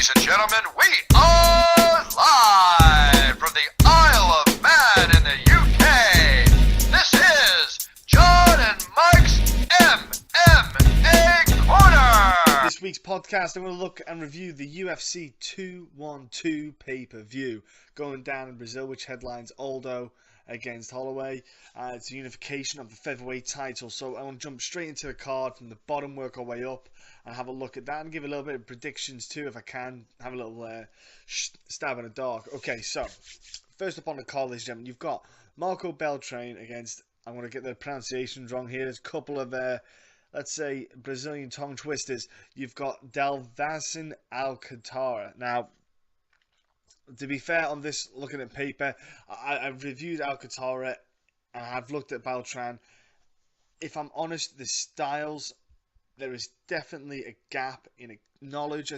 Ladies and gentlemen, we are live from the Isle of Man in the UK. This is John and Mike's MMA Corner. This week's podcast, I'm going to look and review the UFC 212 pay-per-view going down in Brazil, which headlines Aldo against Holloway. It's a unification of the Featherweight title, so I want to jump straight into the card from the bottom, work our way up, and have a look at that and give a little bit of predictions too, if I can. Have a little stab in the dark. Okay, so first up on the card, ladies and gentlemen, you've got Marco Beltran against, I'm going to get the pronunciations wrong here, there's a couple of let's say Brazilian tongue twisters. You've got Dalvazin Alcantara. Now, to be fair on this, looking at paper, I've reviewed Alcantara and I've looked at Beltran. If I'm honest, the styles, there is definitely a gap in knowledge.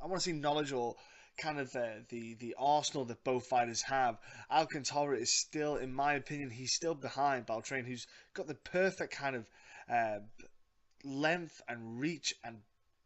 I want to say knowledge, or kind of the arsenal that both fighters have. Alcantara is still, in my opinion, he's still behind Beltran, who's got the perfect kind of length and reach and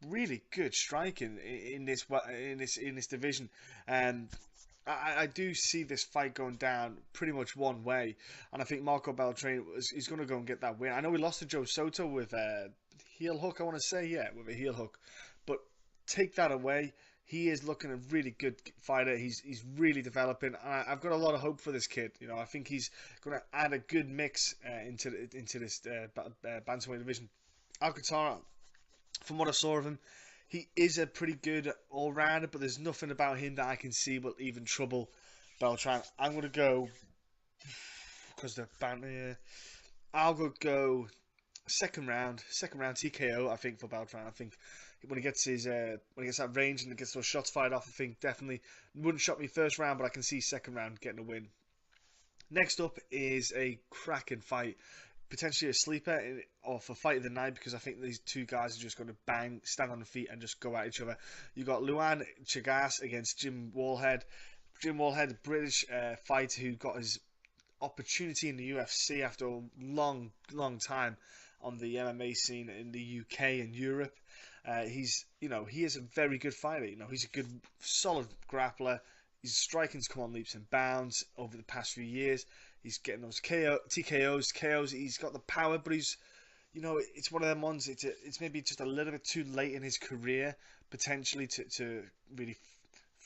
really good striking in this division. I do see this fight going down pretty much one way, and I think Marco Beltran is going to go and get that win. I know he lost to Joe Soto with a heel hook, I want to say, with a heel hook, but take that away, he is looking a really good fighter. He's really developing. I've got a lot of hope for this kid. You know, I think he's going to add a good mix into this bantamweight division. Alcantara, from what I saw of him, he is a pretty good all-rounder, but there's nothing about him that I can see will even trouble Beltran. I'm going to go, because they're bantamweight, I'll go second round TKO, I think, for Beltran. I think when he gets that range and he gets those shots fired off, I think definitely wouldn't shock me first round, but I can see second round getting a win. Next up is a cracking fight, potentially a sleeper or for fight of the night, because I think these two guys are just going to stand on the feet and just go at each other. You got Luan Chagas against Jim Wallhead. Jim Wallhead, a British fighter who got his opportunity in the UFC after a long time on the MMA scene in the UK and Europe. He is a very good fighter. You know, he's a good, solid grappler. His striking's come on leaps and bounds over the past few years. He's getting those TKOs, KOs. He's got the power, but he's, it's one of them ones. It's maybe just a little bit too late in his career, potentially, to really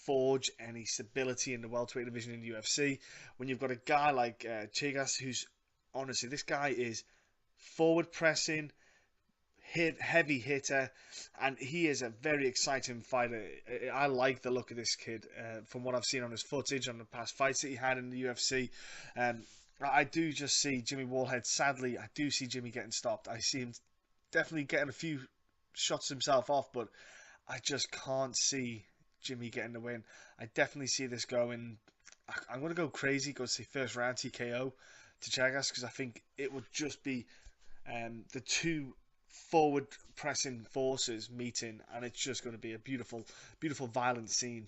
forge any stability in the welterweight division in the UFC. When you've got a guy like Chagas, who's, honestly, this guy is forward pressing, heavy hitter, and he is a very exciting fighter. I like the look of this kid from what I've seen on his footage on the past fights that he had in the UFC. I do just see Jimmy Wallhead, sadly, I do see Jimmy getting stopped. I see him definitely getting a few shots himself off, but I just can't see Jimmy getting the win. I definitely see this going, I'm going to go crazy, go say first round TKO to Chagas, because I think it would just be the two forward pressing forces meeting, and it's just going to be a beautiful violent scene.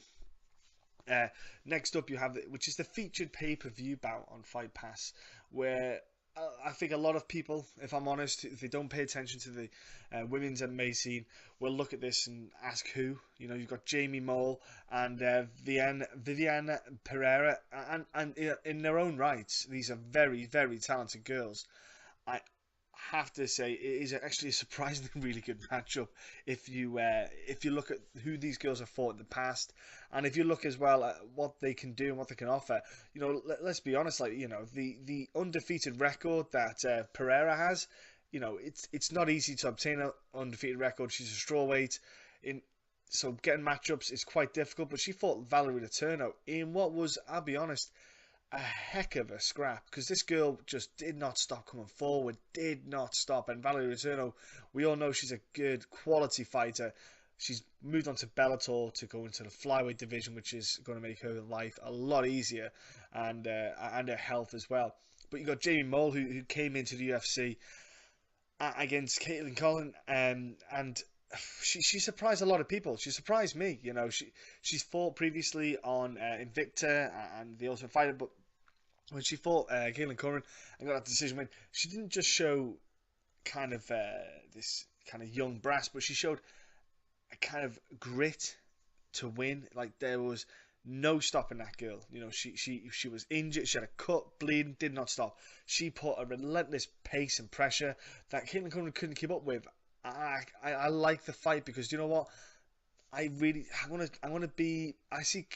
Next up you have, which is the featured pay-per-view bout on Fight Pass, where I think a lot of people, if I'm honest, if they don't pay attention to the women's MMA scene, will look at this and ask who. You know, you've got Jamie Mole and Viviane Pereira, and in their own rights, these are very, very talented girls. I have to say, it is actually a surprisingly really good matchup if you look at who these girls have fought in the past, and if you look as well at what they can do and what they can offer. You know, let's be honest, like, you know, the undefeated record that Pereira has, you know, it's not easy to obtain an undefeated record. She's a strawweight, so getting matchups is quite difficult, but she fought Valerie Letourneau in what was, I'll be honest, a heck of a scrap, because this girl just did not stop coming forward, did not stop. And Valerie Letourneau, we all know she's a good quality fighter. She's moved on to Bellator to go into the flyweight division, which is going to make her life a lot easier, and her health as well. But you got Jamie Mole, who came into the UFC against Caitlin Collin, and she surprised a lot of people. She surprised me. You know, she's fought previously on Invicta and the Ultimate Fighter, but when she fought Caitlin Curran and got that decision win, she didn't just show kind of this kind of young brass, but she showed a kind of grit to win. Like, there was no stopping that girl. You know, she was injured. She had a cut, bleeding, did not stop. She put a relentless pace and pressure that Caitlin Conan couldn't keep up with. I like the fight because, you know what? I want to be. I see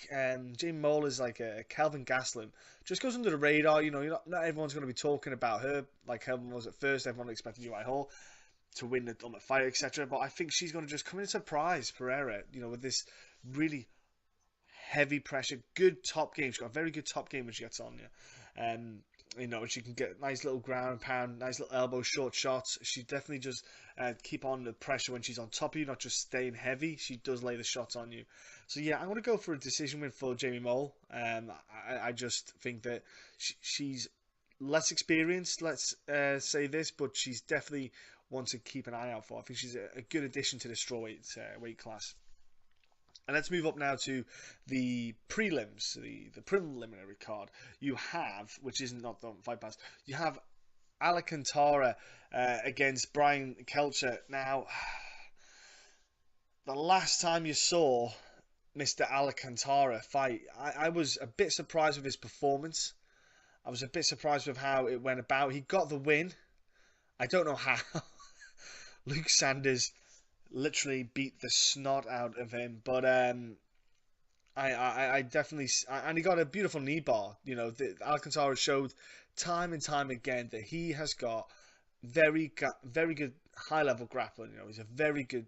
Jamie Mole as like a Kelvin Gastelum. Just goes under the radar. You know, not everyone's going to be talking about her like Kelvin was at first. Everyone expected Uriah Hall to win the Ultimate Fighter, etc. But I think she's going to just come in and surprise Pereira. You know, with this really heavy pressure, good top game. She's got a very good top game when she gets on you. You know, she can get nice little ground and pound, nice little elbow, short shots. She definitely just keep on the pressure when she's on top of you, not just staying heavy. She does lay the shots on you. So yeah, I'm going to go for a decision win for Jamie Mole. I just think that she's less experienced, let's say this, but she's definitely one to keep an eye out for. I think she's a good addition to the strawweight weight class. And let's move up now to the prelims, the preliminary card. You have, which isn't not the Fight Pass, you have Alcantara against Brian Kelcher. Now, the last time you saw Mr. Alcantara fight, I was a bit surprised with his performance. I was a bit surprised with how it went about. He got the win. I don't know how. Luke Sanders literally beat the snot out of him, but I definitely, and he got a beautiful knee bar. You know, Alcantara showed time and time again that he has got very good high level grappling. You know,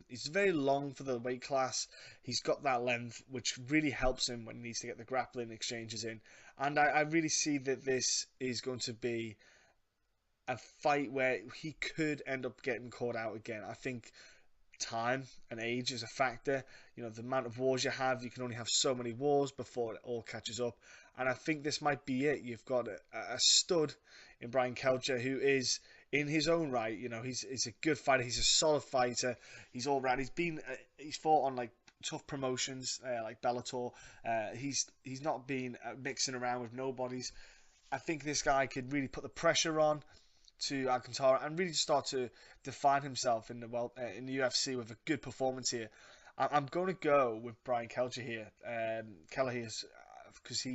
he's very long for the weight class. He's got that length, which really helps him when he needs to get the grappling exchanges in. And I really see that this is going to be a fight where he could end up getting caught out again. I think time and age is a factor. You know, the amount of wars you have, you can only have so many wars before it all catches up. And I think this might be it. You've got a stud in Brian Kelcher who is in his own right. You know, he's a good fighter. He's a solid fighter. He's all round. He's fought on like tough promotions like Bellator. He's not been mixing around with nobodies. I think this guy could really put the pressure on to Alcantara and really start to define himself in the UFC with a good performance here. I'm going to go with Brian Kelcher here. Keller here, because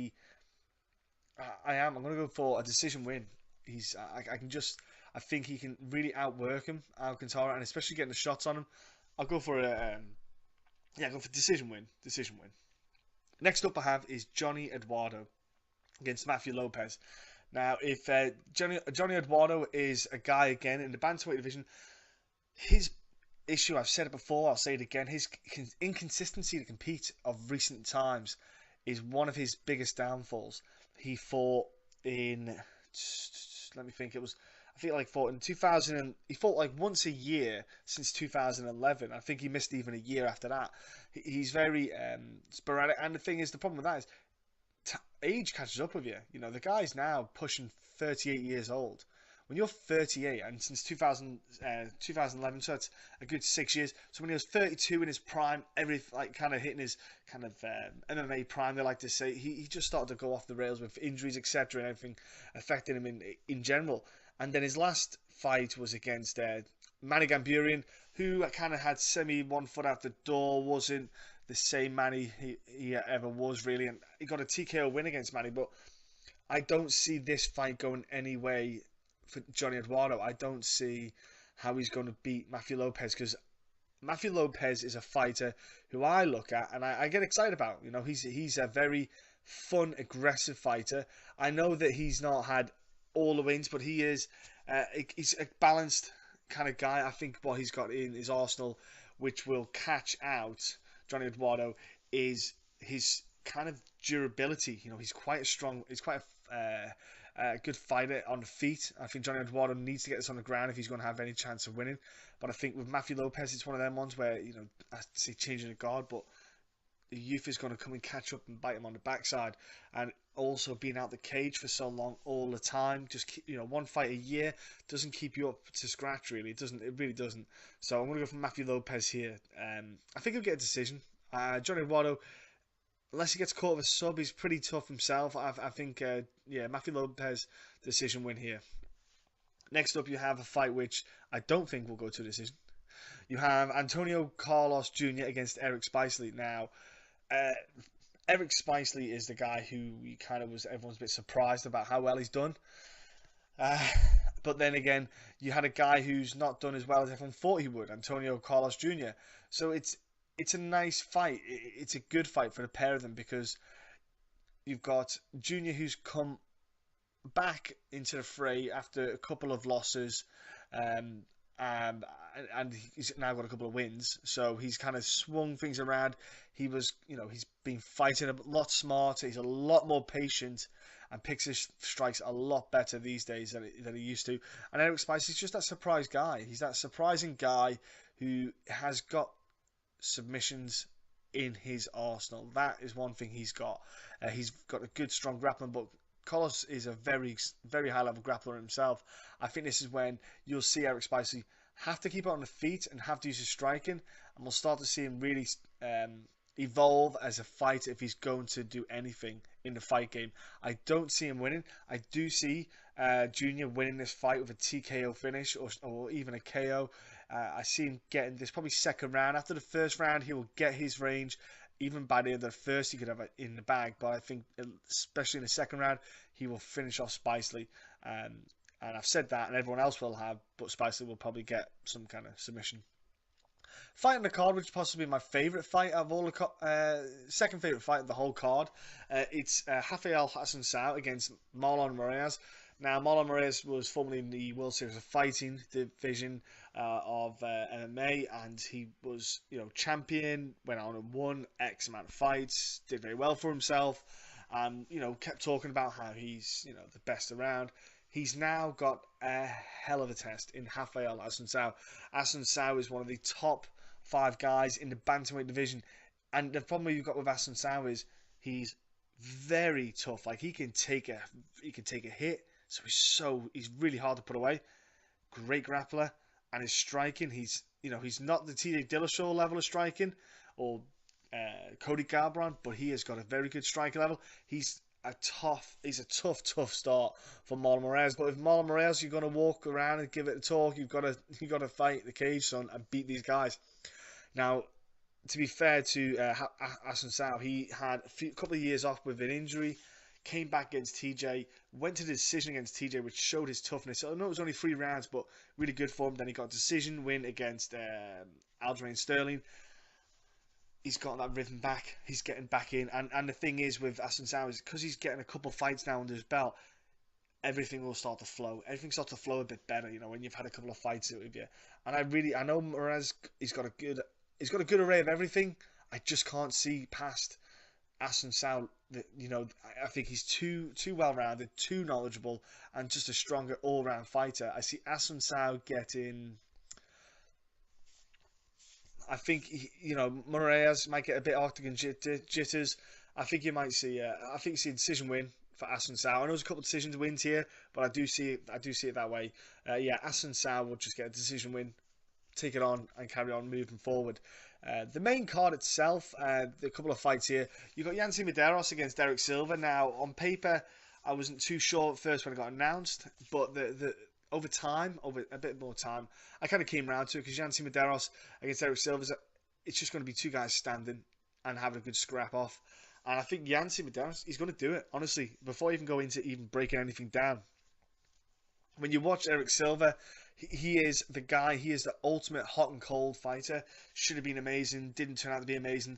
I'm going to go for a decision win. I think he can really outwork him, Alcantara, and especially getting the shots on him. I'll go for go for decision win. Next up I have is Johnny Eduardo against Matthew Lopez. Now, if Johnny Eduardo is a guy, again, in the bantamweight division, his issue, I've said it before, I'll say it again, his inconsistency to compete of recent times is one of his biggest downfalls. He fought in, let me think, fought in 2000, he fought like once a year since 2011. I think he missed even a year after that. He's very sporadic, and the thing is, the problem with that is, age catches up with you. You know, the guy's now pushing 38 years old. When you're 38, and since 2011, so it's a good 6 years. So when he was 32 in his prime, kind of hitting his kind of MMA prime, they like to say, he just started to go off the rails with injuries, etc., and everything affecting him in general. And then his last fight was against Manny Gamburian, who kind of had one foot out the door, wasn't the same Manny he ever was, really, and he got a TKO win against Manny. But I don't see this fight going any way for Johnny Eduardo. I don't see how he's going to beat Matthew Lopez, because Matthew Lopez is a fighter who I look at and I get excited about. You know, he's a very fun, aggressive fighter. I know that he's not had all the wins, but he's a balanced kind of guy. I think what he's got in his arsenal, which will catch out Johnny Eduardo, is his kind of durability. You know, he's quite a good fighter on the feet. I think Johnny Eduardo needs to get this on the ground if he's going to have any chance of winning. But I think with Matthew Lopez, it's one of them ones where, you know, I say changing the guard, but the youth is going to come and catch up and bite him on the backside. And also being out the cage for so long all the time, one fight a year doesn't keep you up to scratch, really. It really doesn't. So I'm going to go for Matthew Lopez here. I think he'll get a decision. Johnny Eduardo, unless he gets caught with a sub, he's pretty tough himself. I think, Matthew Lopez, decision win here. Next up, you have a fight which I don't think will go to a decision. You have Antonio Carlos Jr. against Eric Spicely. Now, Uh, Eric Spicely is the guy who everyone's a bit surprised about how well he's done. Uh, but then again, you had a guy who's not done as well as everyone thought he would, Antonio Carlos Jr. So it's a nice fight. It's a good fight for the pair of them because you've got Jr. who's come back into the fray after a couple of losses, um, um, and he's now got a couple of wins. So he's kind of swung things around. He's been fighting a lot smarter. He's a lot more patient and picks his strikes a lot better these days than he used to. And Eric Spice is just that surprise guy. He's that surprising guy who has got submissions in his arsenal. That is one thing he's got. He's got a good, strong grappling, but Carlos is a very, very high level grappler himself. I think this is when you'll see Eric Spicely have to keep it on the feet and have to use his striking, and we'll start to see him really evolve as a fighter if he's going to do anything in the fight game. I don't see him winning. I do see Junior winning this fight with a TKO finish or even a KO. I see him getting this probably second round. After the first round, he will get his range. Even by the end of the first, he could have it in the bag. But I think, especially in the second round, he will finish off Spicely. And I've said that, and everyone else will have, but Spicely will probably get some kind of submission. Fight on the card, which is possibly my favourite fight of all the second favourite fight of the whole card. It's Rafael Assunção against Marlon Moraes. Now, Marlon Moraes was formerly in the World Series of Fighting division of MMA, and he was, champion, went on and won X amount of fights, did very well for himself, and, kept talking about how he's, the best around. He's now got a hell of a test in Rafael Assunção. Assunção is one of the top 5 guys in the bantamweight division, and the problem you've got with Assunção is he's very tough. Like he can take a hit, so he's really hard to put away. Great grappler, and his striking, he's not the TJ Dillashaw level of striking or Cody Garbrandt, but he has got a very good striking level. He's a tough start for Marlon Moraes. But if Marlon Moraes, you're going to walk around and give it a talk, you've got to fight the cage, son, and beat these guys. Now, to be fair to Assunção, he had a couple of years off with an injury, came back against TJ, went to the decision against TJ, which showed his toughness. I know it was only 3 rounds, but really good for him. Then he got a decision win against Aljamain Sterling. He's got that rhythm back. He's getting back in. And the thing is with Assunção is because he's getting a couple of fights now under his belt, everything will start to flow. Everything starts to flow a bit better, when you've had a couple of fights with you. And I know Moraes, he's got a good array of everything. I just can't see past Assunção. I think he's too well-rounded, too knowledgeable, and just a stronger all-round fighter. I see Assunção getting... I think Moraes might get a bit Octagon jitters. I think you see a decision win for Assunção. I know there's a couple of decisions wins here, but I do see it that way. Assunção will just get a decision win, take it on, and carry on moving forward. The main card itself, the couple of fights here, you've got Yancy Medeiros against Derek Silva. Now, on paper, I wasn't too sure at first when it got announced, but over a bit more time, I kind of came around to it because Yancy Medeiros against Derek Silva, it's just going to be 2 guys standing and having a good scrap off. And I think Yancy Medeiros, he's going to do it, honestly, before I even go into even breaking anything down. When you watch Eric Silva, he is the guy, he is the ultimate hot and cold fighter. Should have been amazing, didn't turn out to be amazing.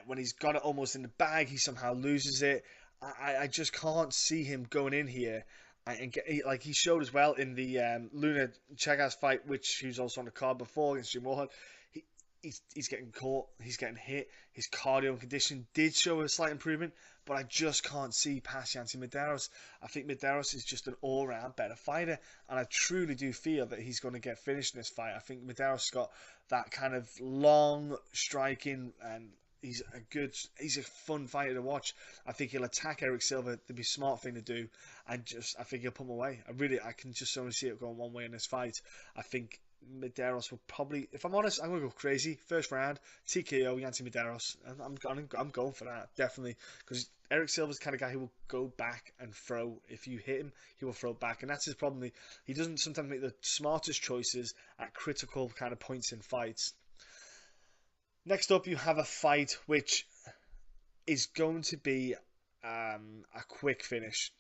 When he's got it almost in the bag, he somehow loses it. I just can't see him going in here and like he showed as well in the Luna Chagas fight, which he was also on the card before against Jim Warhol. He's getting caught, he's getting hit. His cardio and condition did show a slight improvement, but I just can't see past Yancy Medeiros. I think Medeiros is just an all-round better fighter, and I truly do feel that he's going to get finished in this fight. I think Medeiros got that kind of long striking, and he's a fun fighter to watch. I think he'll attack Eric Silva. That'd be a smart thing to do. I think he'll put him away. I can just only see it going one way in this fight. I think Medeiros will probably, if I'm honest, I'm going to go crazy. First round, TKO, Yancy Medeiros. I'm going for that, definitely. Because Eric Silva's the kind of guy who will go back and throw. If you hit him, he will throw back. And that's his problem. He doesn't sometimes make the smartest choices at critical kind of points in fights. Next up, you have a fight which is going to be a quick finish.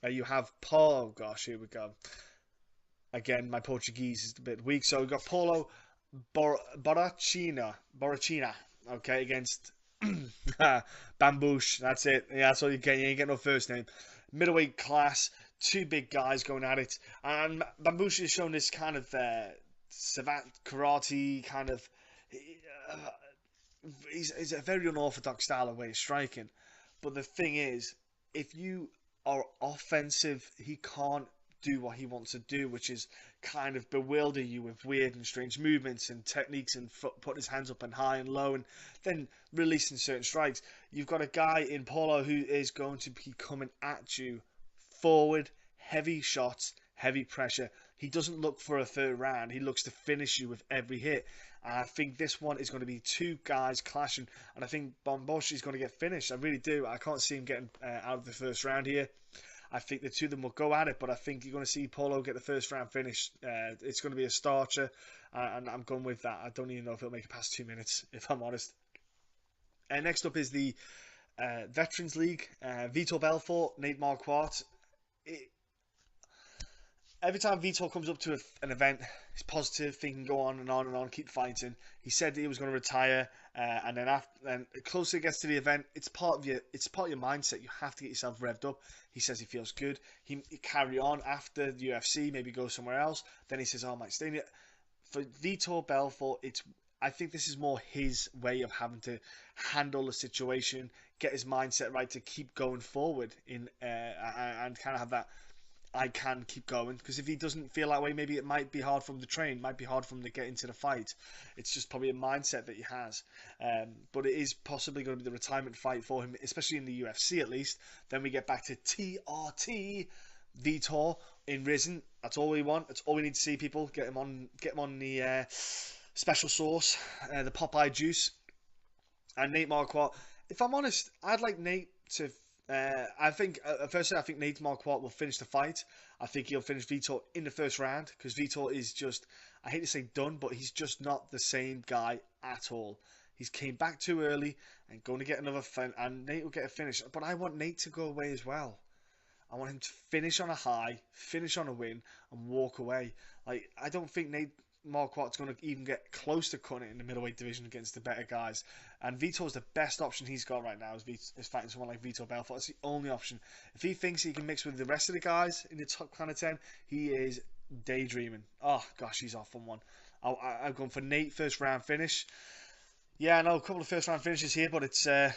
You have Paul. Oh gosh, here we go. Again, my Portuguese is a bit weak, so we've got Paulo Borrachina, okay, against Bambush. That's it. Yeah, that's all you get. You ain't get no first name. Middleweight class, two big guys going at it, and Bambush has shown this kind of savant karate kind of. He's a very unorthodox style of way of striking, but the thing is, if you are offensive, he can't do what he wants to do, which is kind of bewilder you with weird and strange movements and techniques and putting his hands up and high and low and then releasing certain strikes. You've got a guy in Paulo who is going to be coming at you forward, heavy shots, heavy pressure. He doesn't look for a third round. He looks to finish you with every hit. And I think this one is going to be two guys clashing, and I think Bambush is going to get finished. I really do. I can't see him getting out of the first round here. I think the two of them will go at it, but I think you're going to see Paulo get the first round finish. It's going to be a starcher, and I'm going with that. I don't even know if it'll make it past 2 minutes, if I'm honest. Next up is the Veterans League. Vitor Belfort, Nate Marquardt. Every time Vitor comes up to an event, he's positive, thinking go on and on and on, keep fighting. He said that he was going to retire, and then closer it gets to the event, it's part of your mindset. You have to get yourself revved up. He says he feels good. He carry on after the UFC, maybe go somewhere else. Then he says, "Oh, I might stay in it." For Vitor Belfort, I think this is more his way of having to handle the situation, get his mindset right to keep going forward and kind of have that. I can keep going, because if he doesn't feel that way, maybe it might be hard for him to train, might be hard for him to get into the fight. It's just probably a mindset that he has, but it is possibly going to be the retirement fight for him, especially in the UFC at least. Then we get back to TRT Vitor in Risen. That's all we want. That's all we need to see, people. Get him on the special sauce, the Popeye juice. And Nate Marquardt, if I'm honest, I'd like Nate to I think Nate Marquardt will finish the fight. I think he'll finish Vitor in the first round, because Vitor is just, I hate to say done, but he's just not the same guy at all. He's came back too early and going to get another and Nate will get a finish. But I want Nate to go away as well. I want him to finish on a high, finish on a win, and walk away. Like, I don't think Nate Marquardt's going to even get close to cutting it in the middleweight division against the better guys. And Vitor's the best option he's got right now is fighting someone like Vitor Belfort. It's the only option. If he thinks he can mix with the rest of the guys in the top kind of 10, he is daydreaming. Oh gosh, he's off on one. I've gone for Nate first round finish. Yeah, I know a couple of first round finishes here, but it's there.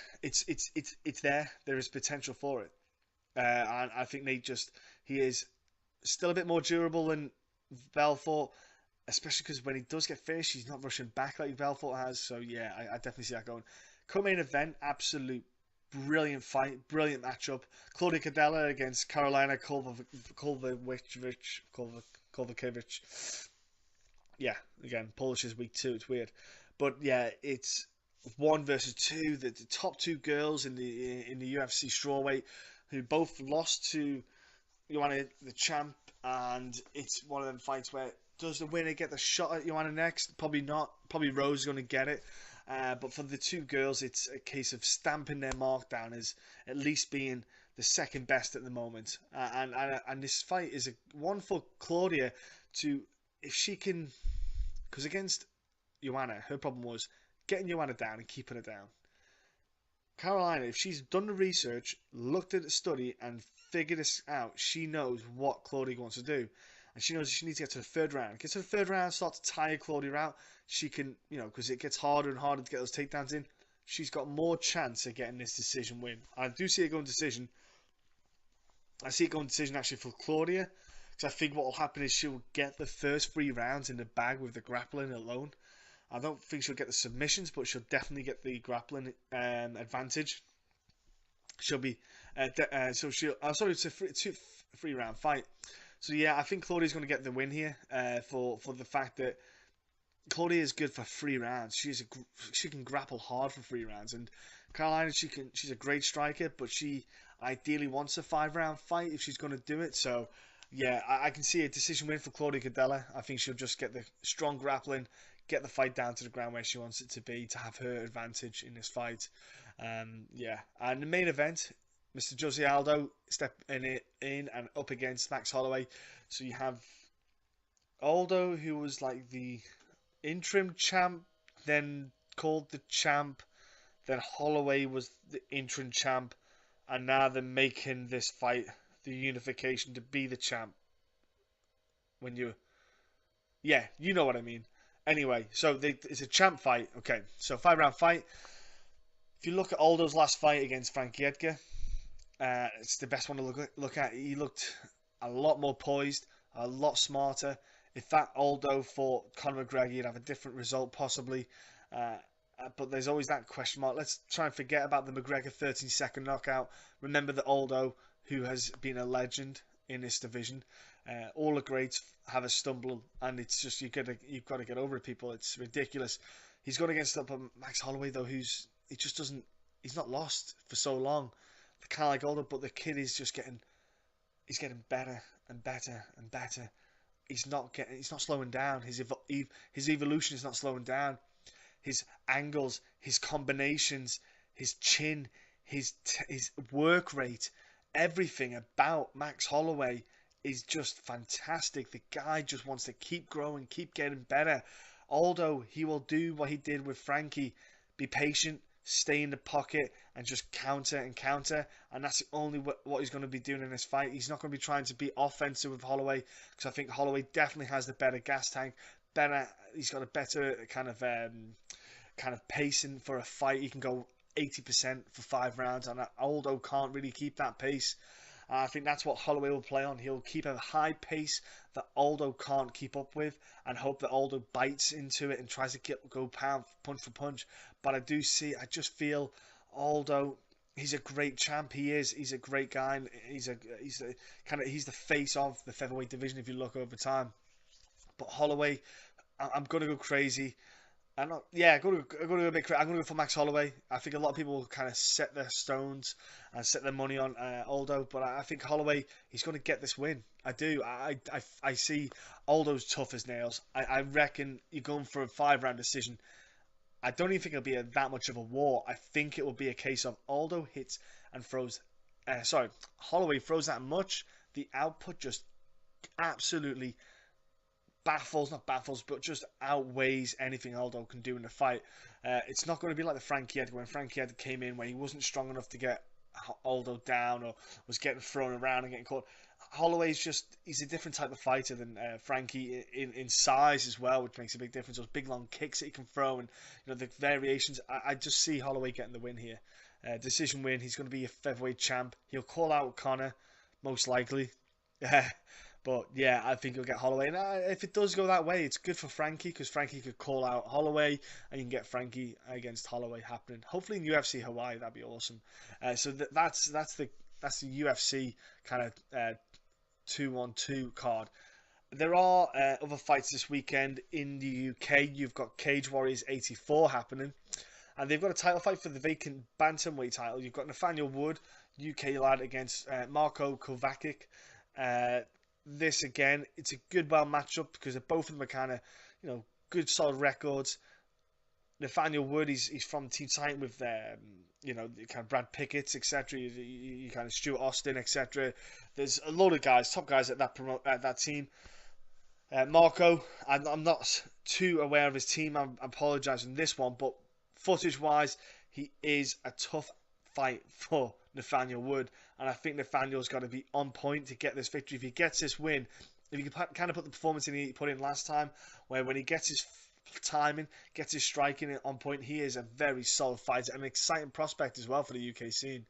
There is potential for it. And I think Nate he is still a bit more durable than Belfort, especially because when he does get finished, he's not rushing back like Belfort has. So yeah, I definitely see that going. Co-main event, absolute brilliant fight, brilliant matchup. Claudia Cadella against Carolina Kolvakovic. Yeah, again, Polish is weak too. It's weird, but yeah, it's 1 versus 2. The top 2 girls in the UFC strawweight, who both lost to Joanna, the champ, and it's one of them fights where, does the winner get the shot at Joanna next? Probably not. Probably Rose is going to get it. But for the 2 girls, it's a case of stamping their mark down as at least being the second best at the moment. And this fight is one for Claudia to, if she can, because against Joanna, her problem was getting Joanna down and keeping her down. Carolina, if she's done the research, looked at the study, and figured this out, she knows what Claudia wants to do. And she knows she needs to get to the third round. Get to the third round, start to tire Claudia out. She can, because it gets harder and harder to get those takedowns in. She's got more chance of getting this decision win. I do see it going decision. I see it going decision actually for Claudia. Because I think what will happen is she'll get the first 3 rounds in the bag with the grappling alone. I don't think she'll get the submissions, but she'll definitely get the grappling advantage. She'll be... it's a 3-round fight. So yeah, I think Claudia's going to get the win here for the fact that Claudia is good for 3 rounds. She can grapple hard for 3 rounds, and Carolina, she's a great striker, but she ideally wants a 5-round fight if she's going to do it. So yeah, I can see a decision win for Claudia Cadella. I think she'll just get the strong grappling, get the fight down to the ground where she wants it to be to have her advantage in this fight. Yeah, and the main event, Mr. Jose Aldo stepping in and up against Max Holloway. So you have Aldo, who was like the interim champ, then called the champ. Then Holloway was the interim champ, and now they're making this fight, the unification, to be the champ. When you, yeah, you know what I mean. Anyway, so it's a champ fight. Okay, so 5 round fight. If you look at Aldo's last fight against Frankie Edgar, it's the best one to look at. He looked a lot more poised, a lot smarter. If that Aldo fought Conor McGregor, you'd have a different result possibly. But there's always that question mark. Let's try and forget about the McGregor 13-second knockout. Remember that Aldo, who has been a legend in this division, all the greats have a stumble, and it's just you've got to get over it, people. It's ridiculous. He's gone against Max Holloway though, he's not lost for so long. Kind of like Aldo, but the kid is just getting better and better and better. He's not slowing down. His evolution is not slowing down. His angles, his combinations, his chin, his work rate, everything about Max Holloway is just fantastic. The guy just wants to keep growing, keep getting better. Aldo, he will do what he did with Frankie. Be patient, stay in the pocket, and just counter and counter. And that's only what he's going to be doing in this fight. He's not going to be trying to be offensive with Holloway, because I think Holloway definitely has the better gas tank. He's got a better kind of pacing for a fight. He can go 80% for 5 rounds, and Aldo can't really keep that pace. I think that's what Holloway will play on. He'll keep a high pace that Aldo can't keep up with, and hope that Aldo bites into it and tries to go punch for punch. But I just feel Aldo, he's a great champ. He's a great guy. And he's the face of the featherweight division if you look over time. But Holloway, I'm gonna go crazy. I'm gonna go a bit crazy. I'm gonna go for Max Holloway. I think a lot of people will kind of set their stones and set their money on Aldo, but I think Holloway, he's gonna get this win. I do. I see Aldo's tough as nails. I reckon you're going for a 5 round decision. I don't even think it'll be that much of a war. I think it will be a case of Aldo hits and throws. Holloway throws that much. The output just absolutely not baffles, but just outweighs anything Aldo can do in the fight. It's not going to be like the Frankie Edgar, when Frankie Edgar came in, where he wasn't strong enough to get Aldo down, or was getting thrown around and getting caught. Holloway's he's a different type of fighter than Frankie in size as well, which makes a big difference. Those big long kicks that he can throw, and the variations. I just see Holloway getting the win here. Decision win. He's going to be a featherweight champ. He'll call out Conor, most likely. But yeah, I think he'll get Holloway. And if it does go that way, it's good for Frankie, because Frankie could call out Holloway, and you can get Frankie against Holloway happening. Hopefully in UFC Hawaii, that'd be awesome. So that's the UFC kind of 2-on-2 card. There are other fights this weekend in the UK. You've got Cage Warriors 84 happening, and they've got a title fight for the vacant bantamweight title. You've got Nathaniel Wood, UK lad, against Marko Kovacic. This again, it's a good matchup, because both of them are kind of, good solid records. Nathaniel Wood, he's from Team Titan with kind of Brad Pickett, etc. You kind of Stuart Austin, etc. There's a lot of guys, top guys at that team. Marco, I'm not too aware of his team. I apologise in this one, but footage-wise, he is a tough fight for Nathaniel Wood, and I think Nathaniel's got to be on point to get this victory. If he gets this win, if he can kind of put the performance in he put in last time, where when he gets his timing, gets his striking on point, he is a very solid fighter and an exciting prospect as well for the UK scene.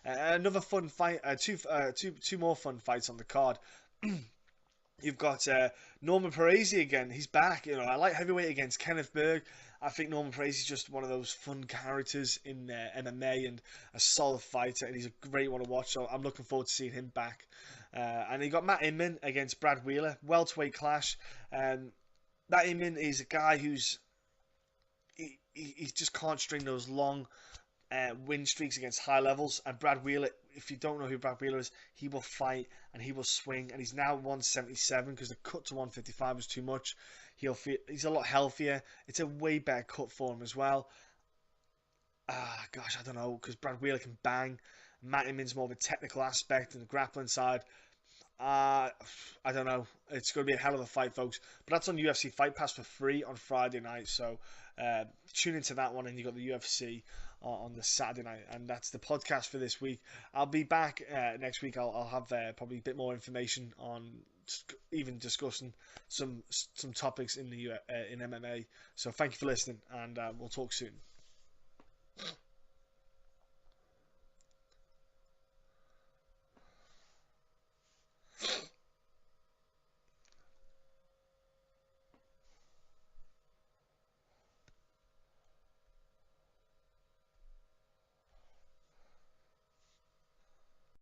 Another fun fight, two more fun fights on the card. You've got Norman Parisi again. He's back. I like heavyweight against Kenneth Berg. I think Norman Parisi is just one of those fun characters in MMA, and a solid fighter, and he's a great one to watch. So I'm looking forward to seeing him back. And you got Matt Inman against Brad Wheeler, welterweight clash. Matt Inman is a guy who's he just can't string those long win streaks against high levels. And Brad Wheeler, if you don't know who Brad Wheeler is, he will fight and he will swing, and he's now 177 because the cut to 155 was too much. He's a lot healthier. It's a way better cut for him as well. Gosh, I don't know, because Brad Wheeler can bang. Matt Iman's more of a technical aspect and the grappling side. I don't know. It's going to be a hell of a fight, folks. But that's on UFC Fight Pass for free on Friday night. So tune into that one, and you got the UFC on the Saturday night. And that's the podcast for this week. I'll be back next week. I'll have probably a bit more information on even discussing some topics in the in MMA. So thank you for listening, and we'll talk soon.